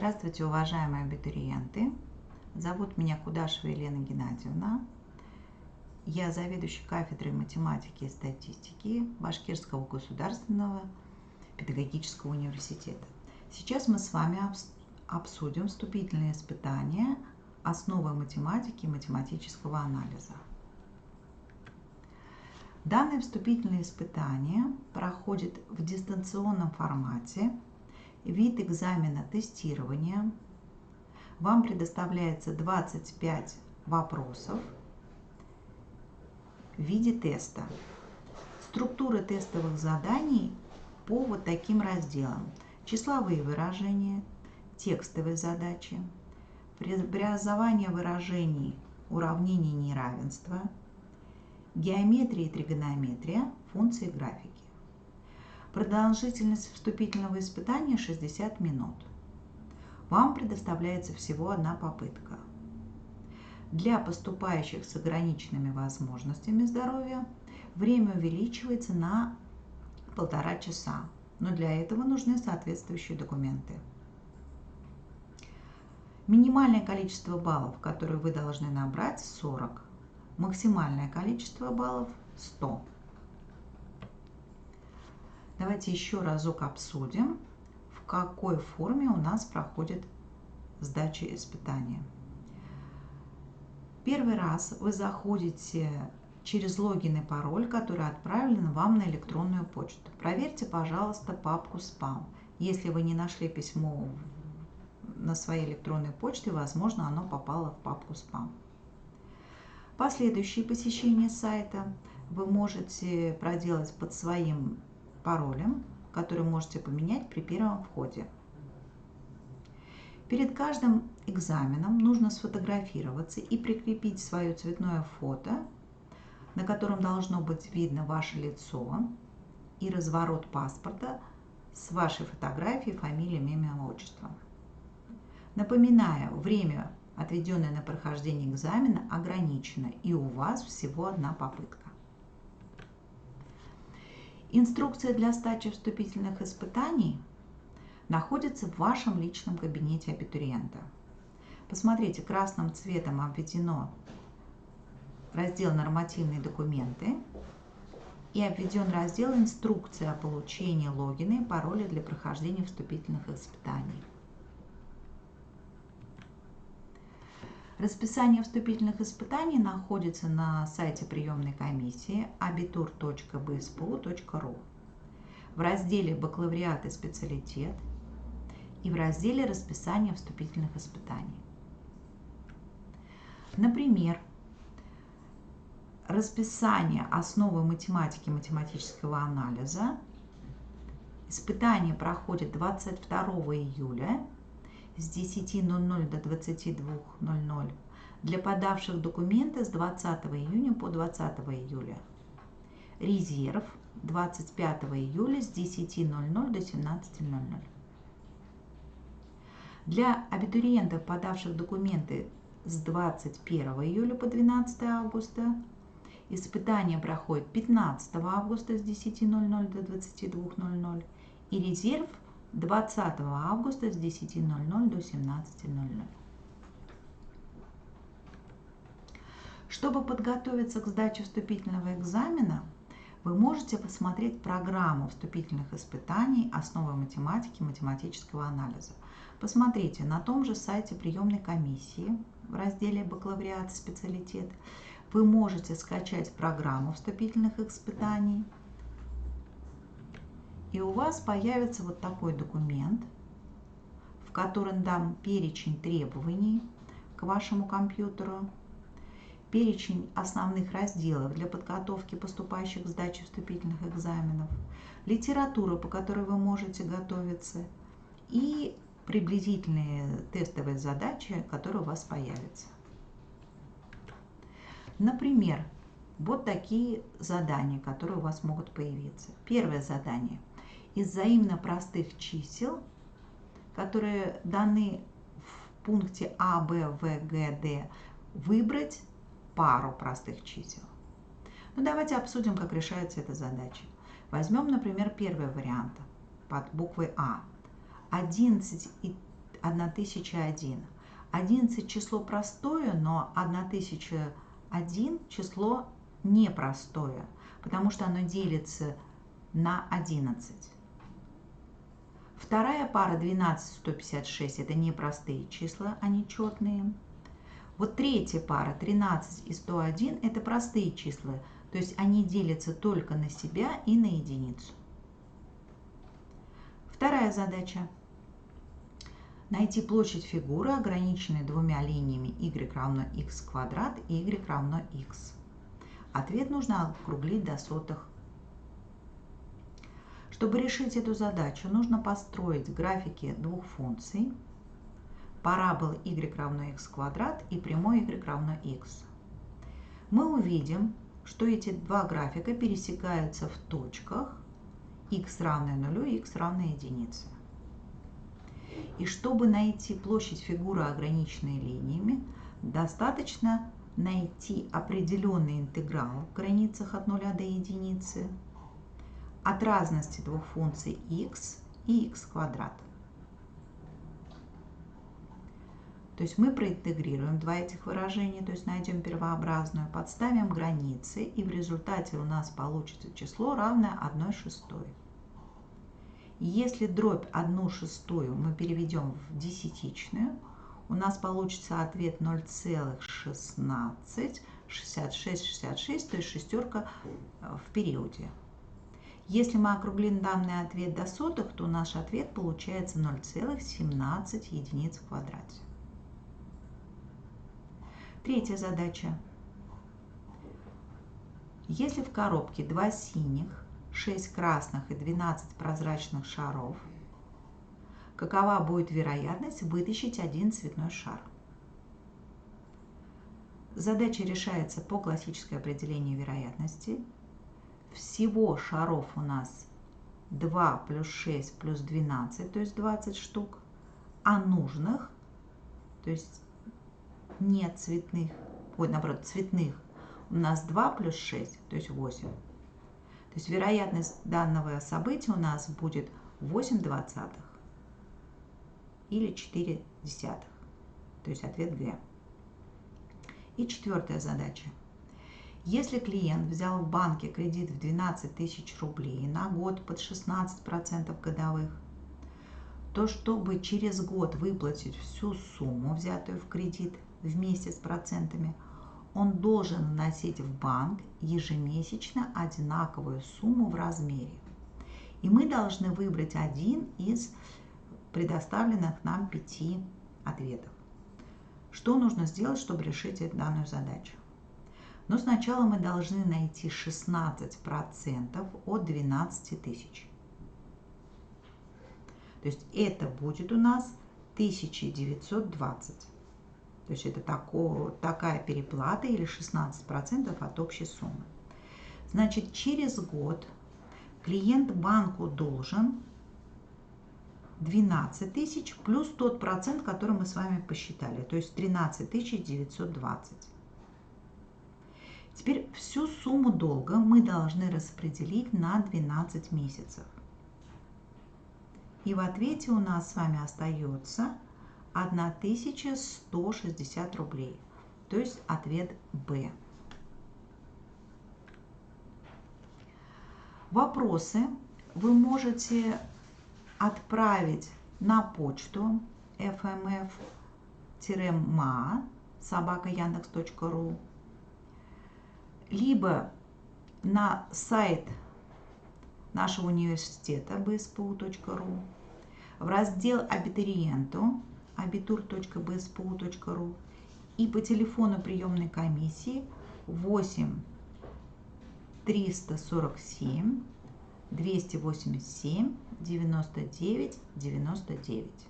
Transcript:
Здравствуйте, уважаемые абитуриенты! Зовут меня Кудашева Елена Геннадьевна. Я заведующий кафедрой математики и статистики Башкирского государственного педагогического университета. Сейчас мы с вами обсудим вступительные испытания «Основы математики и математического анализа». Данные вступительные испытания проходят в дистанционном формате. Вид экзамена тестирования. Вам предоставляется 25 вопросов в виде теста. Структура тестовых заданий по вот таким разделам: числовые выражения, текстовые задачи, преобразование выражений, уравнений неравенства, геометрия и тригонометрия, функции графики. Продолжительность вступительного испытания 60 минут. Вам предоставляется всего одна попытка. Для поступающих с ограниченными возможностями здоровья время увеличивается на 1,5 часа, но для этого нужны соответствующие документы. Минимальное количество баллов, которые вы должны набрать, 40. Максимальное количество баллов 100. Давайте еще разок обсудим, в какой форме у нас проходит сдача испытания. Первый раз вы заходите через логин и пароль, который отправлен вам на электронную почту. Проверьте, пожалуйста, папку «Спам». Если вы не нашли письмо на своей электронной почте, возможно, оно попало в папку «Спам». Последующие посещения сайта вы можете проделать под своим паролем, который можете поменять при первом входе. Перед каждым экзаменом нужно сфотографироваться и прикрепить свое цветное фото, на котором должно быть видно ваше лицо и разворот паспорта с вашей фотографией, фамилией, именем, отчеством. Напоминаю, время, отведенное на прохождение экзамена, ограничено, и у вас всего одна попытка. Инструкция для сдачи вступительных испытаний находится в вашем личном кабинете абитуриента. Посмотрите, красным цветом обведено раздел «Нормативные документы» и обведен раздел «Инструкция о получении логина и пароля для прохождения вступительных испытаний». Расписание вступительных испытаний находится на сайте приемной комиссии abitur.bspu.ru в разделе «Бакалавриат и специалитет» и в разделе «Расписание вступительных испытаний». Например, расписание «Основы математики и математического анализа». Испытание проходит 22 июля с 10:00 до 22:00, для подавших документы с 20 июня по 20 июля. Резерв 25 июля с 10:00 до 17:00. Для абитуриентов, подавших документы с 21 июля по 12 августа, испытание проходит 15 августа с 10:00 до 22:00 и резерв 20 августа с 10:00 до 17:00. Чтобы подготовиться к сдаче вступительного экзамена, вы можете посмотреть программу вступительных испытаний «Основы математики и математического анализа». Посмотрите на том же сайте приемной комиссии в разделе «Бакалавриат и специалитет». Вы можете скачать программу вступительных испытаний, и у вас появится вот такой документ, в котором дан перечень требований к вашему компьютеру, перечень основных разделов для подготовки поступающих к сдаче вступительных экзаменов, литература, по которой вы можете готовиться, и приблизительные тестовые задачи, которые у вас появятся. Например, вот такие задания, которые у вас могут появиться. Первое задание. Из взаимно простых чисел, которые даны в пункте А, Б, В, Г, Д, выбрать пару простых чисел. Ну, давайте обсудим, как решается эта задача. Возьмем, например, первый вариант под буквой А. 11 1001. 11 число простое, но 1001 число непростое, потому что оно делится на 11. Вторая пара 12 и 156 это непростые числа, они четные. Вот третья пара 13 и 101 это простые числа, то есть они делятся только на себя и на единицу. Вторая задача. Найти площадь фигуры, ограниченной двумя линиями y равно x квадрат и y равно x. Ответ нужно округлить до сотых. Чтобы решить эту задачу, нужно построить графики двух функций, параболы y равно x квадрат и прямой y равно x. Мы увидим, что эти два графика пересекаются в точках x равное нулю и x равное единице. И чтобы найти площадь фигуры, ограниченной линиями, достаточно найти определенный интеграл в границах от 0 до единицы от разности двух функций x и x квадрат. То есть мы проинтегрируем два этих выражения, то есть найдем первообразную, подставим границы, и в результате у нас получится число, равное 1/6. Если дробь 1/6 мы переведем в десятичную, у нас получится ответ 0,166666, то есть шестерка в периоде. Если мы округлим данный ответ до сотых, то наш ответ получается 0,17 единиц в квадрате. Третья задача. Если в коробке 2 синих, 6 красных и 12 прозрачных шаров, какова будет вероятность вытащить один цветной шар? Задача решается по классическому определению вероятности. Всего шаров у нас 2 плюс 6 плюс 12, то есть 20 штук, а нужных, то есть нет цветных, наоборот, цветных, у нас 2 плюс 6, то есть 8. То есть вероятность данного события у нас будет 8/20 или 4/10, то есть ответ Г. И четвертая задача. Если клиент взял в банке кредит в 12 тысяч рублей на год под 16% годовых, то чтобы через год выплатить всю сумму, взятую в кредит вместе с процентами, он должен вносить в банк ежемесячно одинаковую сумму в размере. И мы должны выбрать один из предоставленных нам 5 ответов. Что нужно сделать, чтобы решить данную задачу? Но сначала мы должны найти 16% от 12 тысяч. То есть это будет у нас 1920. То есть это такая переплата или 16% от общей суммы. Значит, через год клиент банку должен 12 тысяч плюс тот процент, который мы с вами посчитали, то есть 13 920. Теперь всю сумму долга мы должны распределить на 12 месяцев. И в ответе у нас с вами остается 1160 рублей, то есть ответ Б. Вопросы вы можете отправить на почту fmf-ma@yandex.ru, либо на сайт нашего университета bspu.ru в раздел «Абитуриенту» abitur.bspu.ru и по телефону приемной комиссии 8 347 287 99 99.